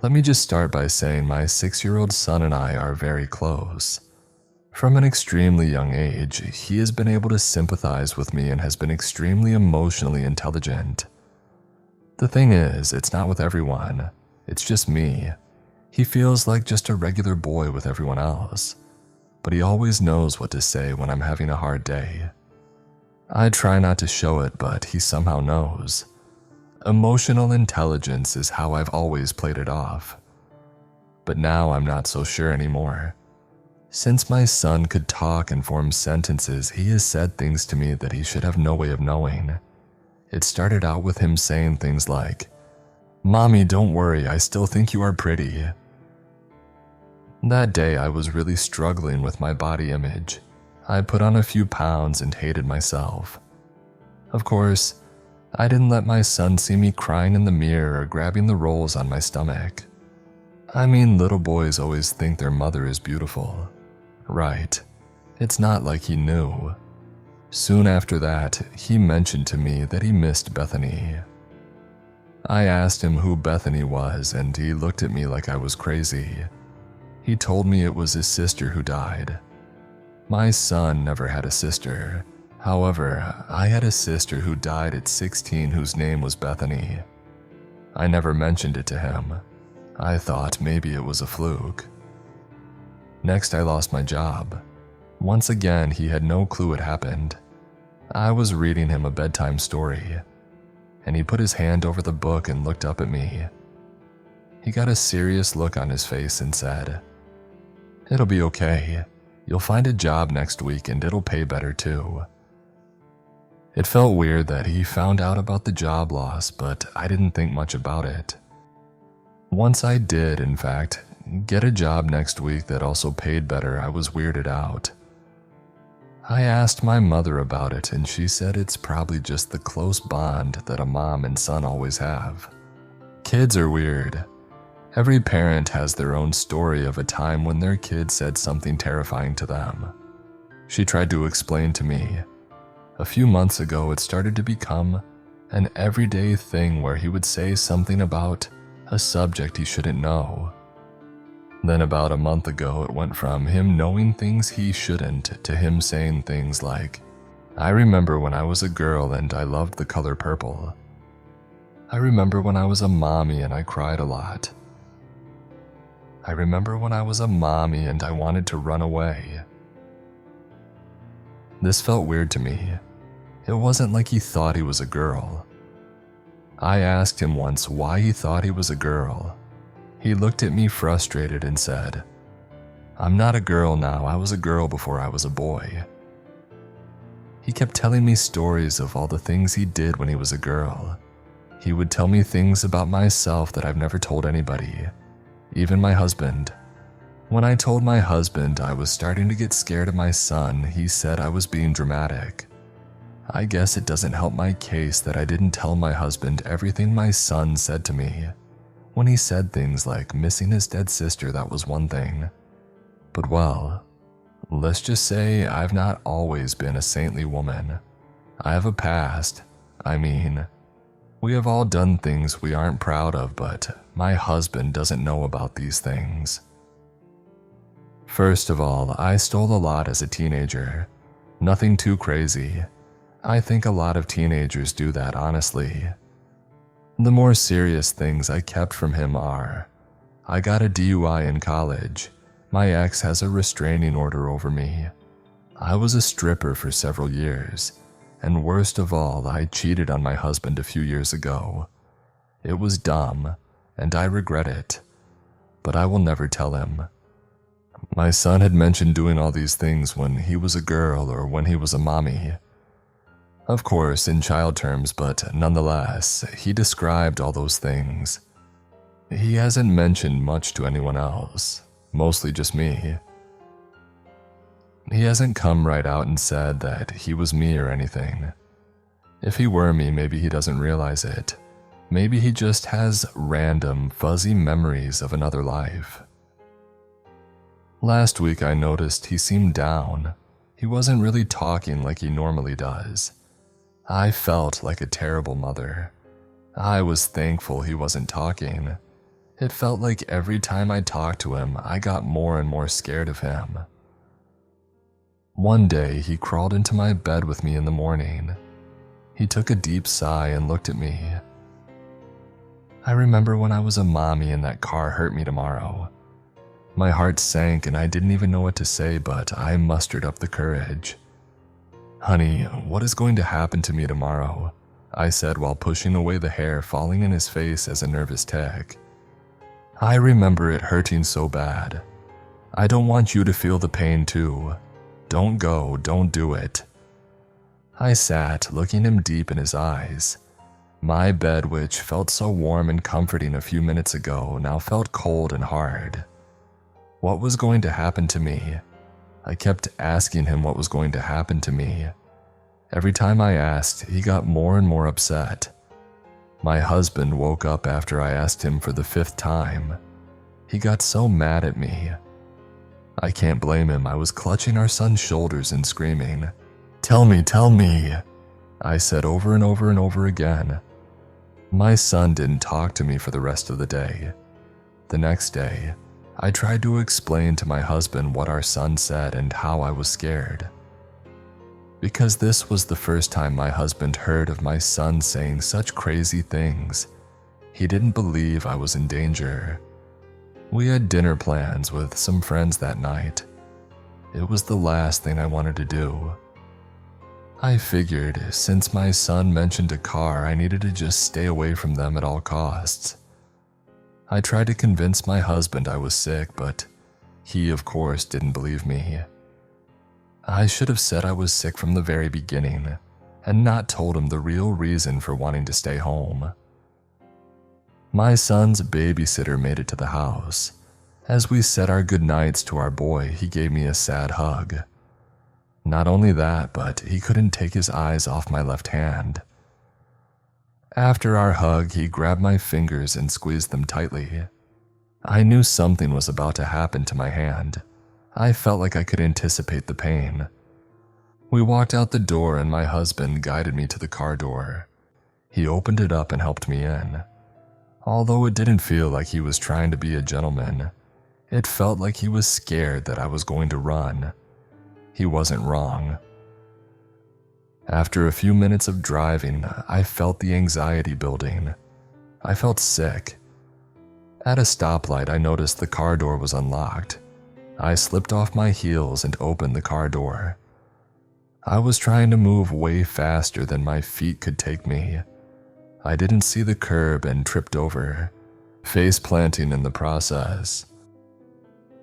Let me just start by saying my 6-year-old son and I are very close. From an extremely young age, he has been able to sympathize with me and has been extremely emotionally intelligent. The thing is, it's not with everyone. It's just me. He feels like just a regular boy with everyone else, but he always knows what to say when I'm having a hard day. I try not to show it, but he somehow knows. Emotional intelligence is how I've always played it off. But now I'm not so sure anymore. Since my son could talk and form sentences, he has said things to me that he should have no way of knowing. It started out with him saying things like, "Mommy, don't worry, I still think you are pretty." That day I was really struggling with my body image. I put on a few pounds and hated myself. Of course, I didn't let my son see me crying in the mirror or grabbing the rolls on my stomach. I mean, little boys always think their mother is beautiful. Right. It's not like he knew. Soon after that, he mentioned to me that he missed Bethany. I asked him who Bethany was, and he looked at me like I was crazy. He told me it was his sister who died. My son never had a sister. However, I had a sister who died at 16 whose name was Bethany. I never mentioned it to him. I thought maybe it was a fluke. Next, I lost my job. Once again, he had no clue it happened. I was reading him a bedtime story, and he put his hand over the book and looked up at me. He got a serious look on his face and said, "It'll be okay. You'll find a job next week and it'll pay better too." It felt weird that he found out about the job loss, but I didn't think much about it. Once I did, in fact, get a job next week that also paid better, I was weirded out. I asked my mother about it, and she said it's probably just the close bond that a mom and son always have. Kids are weird. Every parent has their own story of a time when their kid said something terrifying to them. She tried to explain to me. A few months ago, it started to become an everyday thing where he would say something about a subject he shouldn't know. Then about a month ago, it went from him knowing things he shouldn't to him saying things like, "I remember when I was a girl and I loved the color purple. I remember when I was a mommy and I cried a lot. I remember when I was a mommy and I wanted to run away." This felt weird to me. It wasn't like he thought he was a girl. I asked him once why he thought he was a girl. He looked at me frustrated and said, "I'm not a girl now, I was a girl before I was a boy." He kept telling me stories of all the things he did when he was a girl. He would tell me things about myself that I've never told anybody, even my husband. When I told my husband I was starting to get scared of my son, he said I was being dramatic. I guess it doesn't help my case that I didn't tell my husband everything my son said to me. When he said things like missing his dead sister, that was one thing. But well, let's just say I've not always been a saintly woman. I have a past. I mean, we have all done things we aren't proud of, but my husband doesn't know about these things. First of all, I stole a lot as a teenager. Nothing too crazy. I think a lot of teenagers do that, honestly. The more serious things I kept from him are, I got a DUI in college. My ex has a restraining order over me. I was a stripper for several years, and worst of all, I cheated on my husband a few years ago. It was dumb, and I regret it, but I will never tell him. My son had mentioned doing all these things when he was a girl or when he was a mommy. Of course, in child terms, but nonetheless, he described all those things. He hasn't mentioned much to anyone else, mostly just me. He hasn't come right out and said that he was me or anything. If he were me, maybe he doesn't realize it. Maybe he just has random, fuzzy memories of another life. Last week I noticed he seemed down. He wasn't really talking like he normally does. I felt like a terrible mother. I was thankful he wasn't talking. It felt like every time I talked to him, I got more and more scared of him. One day, he crawled into my bed with me in the morning. He took a deep sigh and looked at me. "I remember when I was a mommy and that car hurt me tomorrow." My heart sank and I didn't even know what to say, but I mustered up the courage. "Honey, what is going to happen to me tomorrow?" I said while pushing away the hair falling in his face as a nervous tick. "I remember it hurting so bad. I don't want you to feel the pain too. Don't go, don't do it." I sat, looking him deep in his eyes. My bed, which felt so warm and comforting a few minutes ago, now felt cold and hard. What was going to happen to me? I kept asking him what was going to happen to me. Every time I asked, he got more and more upset. My husband woke up after I asked him for the 5th time. He got so mad at me. I can't blame him. I was clutching our son's shoulders and screaming, "Tell me, tell me," I said over and over and over again. My son didn't talk to me for the rest of the day. The next day, I tried to explain to my husband what our son said and how I was scared. Because this was the first time my husband heard of my son saying such crazy things. He didn't believe I was in danger. We had dinner plans with some friends that night. It was the last thing I wanted to do. I figured since my son mentioned a car, I needed to just stay away from them at all costs. I tried to convince my husband I was sick, but he, of course, didn't believe me. I should have said I was sick from the very beginning and not told him the real reason for wanting to stay home. My son's babysitter made it to the house. As we said our goodnights to our boy, he gave me a sad hug. Not only that, but he couldn't take his eyes off my left hand. After our hug, he grabbed my fingers and squeezed them tightly. I knew something was about to happen to my hand. I felt like I could anticipate the pain. We walked out the door and my husband guided me to the car door. He opened it up and helped me in. Although it didn't feel like he was trying to be a gentleman, it felt like he was scared that I was going to run. He wasn't wrong. After a few minutes of driving, I felt the anxiety building. I felt sick. At a stoplight, I noticed the car door was unlocked. I slipped off my heels and opened the car door. I was trying to move way faster than my feet could take me. I didn't see the curb and tripped over, face planting in the process.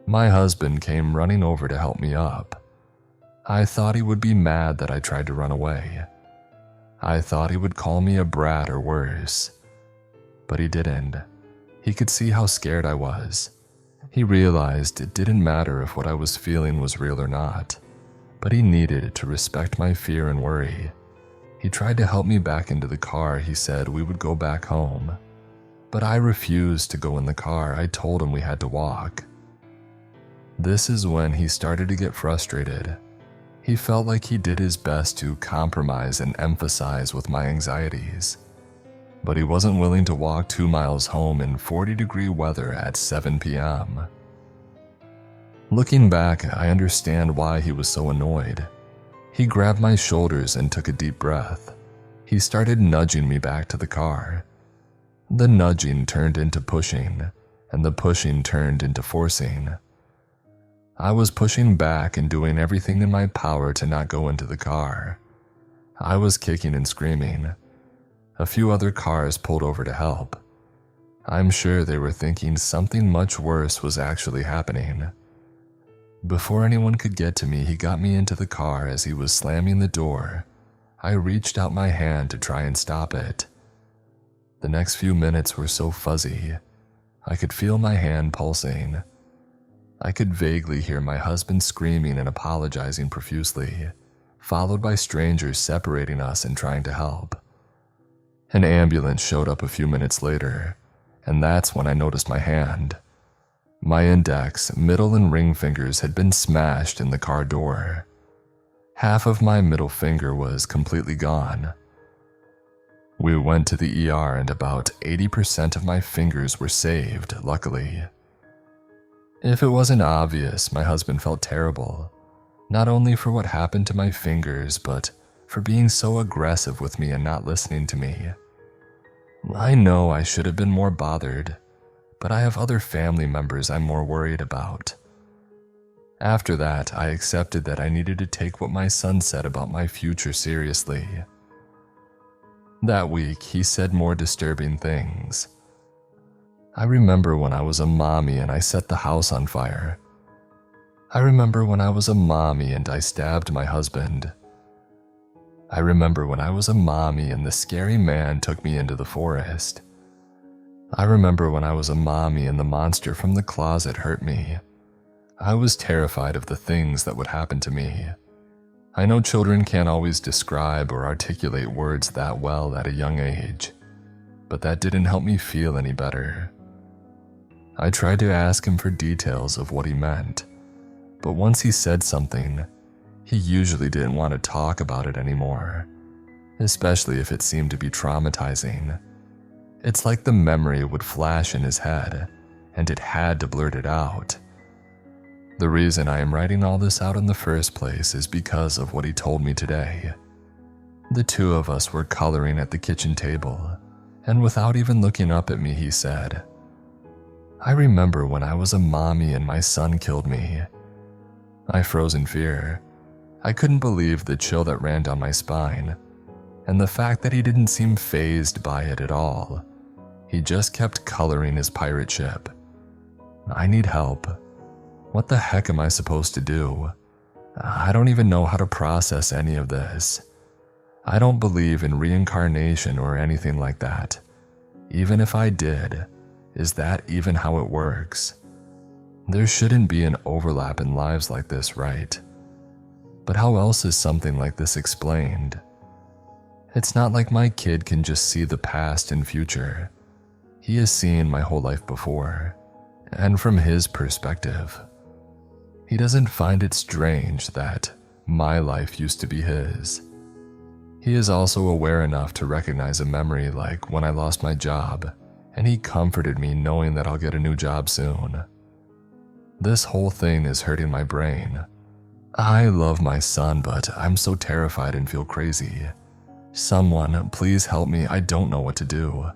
My husband came running over to help me up. I thought he would be mad that I tried to run away. I thought he would call me a brat or worse. But he didn't. He could see how scared I was. He realized it didn't matter if what I was feeling was real or not, but he needed to respect my fear and worry. He tried to help me back into the car. He said we would go back home, but I refused to go in the car. I told him we had to walk. This is when he started to get frustrated. He felt like he did his best to compromise and emphasize with my anxieties, but he wasn't willing to walk 2 miles home in 40-degree weather at 7 p.m. Looking back, I understand why he was so annoyed. He grabbed my shoulders and took a deep breath. He started nudging me back to the car. The nudging turned into pushing, and the pushing turned into forcing. I was pushing back and doing everything in my power to not go into the car. I was kicking and screaming. A few other cars pulled over to help. I'm sure they were thinking something much worse was actually happening. Before anyone could get to me, he got me into the car. As he was slamming the door, I reached out my hand to try and stop it. The next few minutes were so fuzzy. I could feel my hand pulsing. I could vaguely hear my husband screaming and apologizing profusely, followed by strangers separating us and trying to help. An ambulance showed up a few minutes later, and that's when I noticed my hand. My index, middle, and ring fingers had been smashed in the car door. Half of my middle finger was completely gone. We went to the ER and about 80% of my fingers were saved, luckily. If it wasn't obvious, my husband felt terrible, not only for what happened to my fingers, but for being so aggressive with me and not listening to me. I know I should have been more bothered, but I have other family members I'm more worried about. After that, I accepted that I needed to take what my son said about my future seriously. That week, he said more disturbing things. I remember when I was a mommy and I set the house on fire. I remember when I was a mommy and I stabbed my husband. I remember when I was a mommy and the scary man took me into the forest. I remember when I was a mommy and the monster from the closet hurt me. I was terrified of the things that would happen to me. I know children can't always describe or articulate words that well at a young age, but that didn't help me feel any better. I tried to ask him for details of what he meant, but once he said something, he usually didn't want to talk about it anymore, especially if it seemed to be traumatizing. It's like the memory would flash in his head, and it had to blurt it out. The reason I am writing all this out in the first place is because of what he told me today. The two of us were coloring at the kitchen table, and without even looking up at me, he said, "I remember when I was a mommy and my son killed me." I froze in fear. I couldn't believe the chill that ran down my spine, and the fact that he didn't seem fazed by it at all. He just kept coloring his pirate ship. I need help. What the heck am I supposed to do? I don't even know how to process any of this. I don't believe in reincarnation or anything like that. Even if I did, is that even how it works? There shouldn't be an overlap in lives like this, right? But how else is something like this explained? It's not like my kid can just see the past and future. He has seen my whole life before, and from his perspective. He doesn't find it strange that my life used to be his. He is also aware enough to recognize a memory like when I lost my job, and he comforted me knowing that I'll get a new job soon. This whole thing is hurting my brain. I love my son, but I'm so terrified and feel crazy. Someone, please help me, I don't know what to do.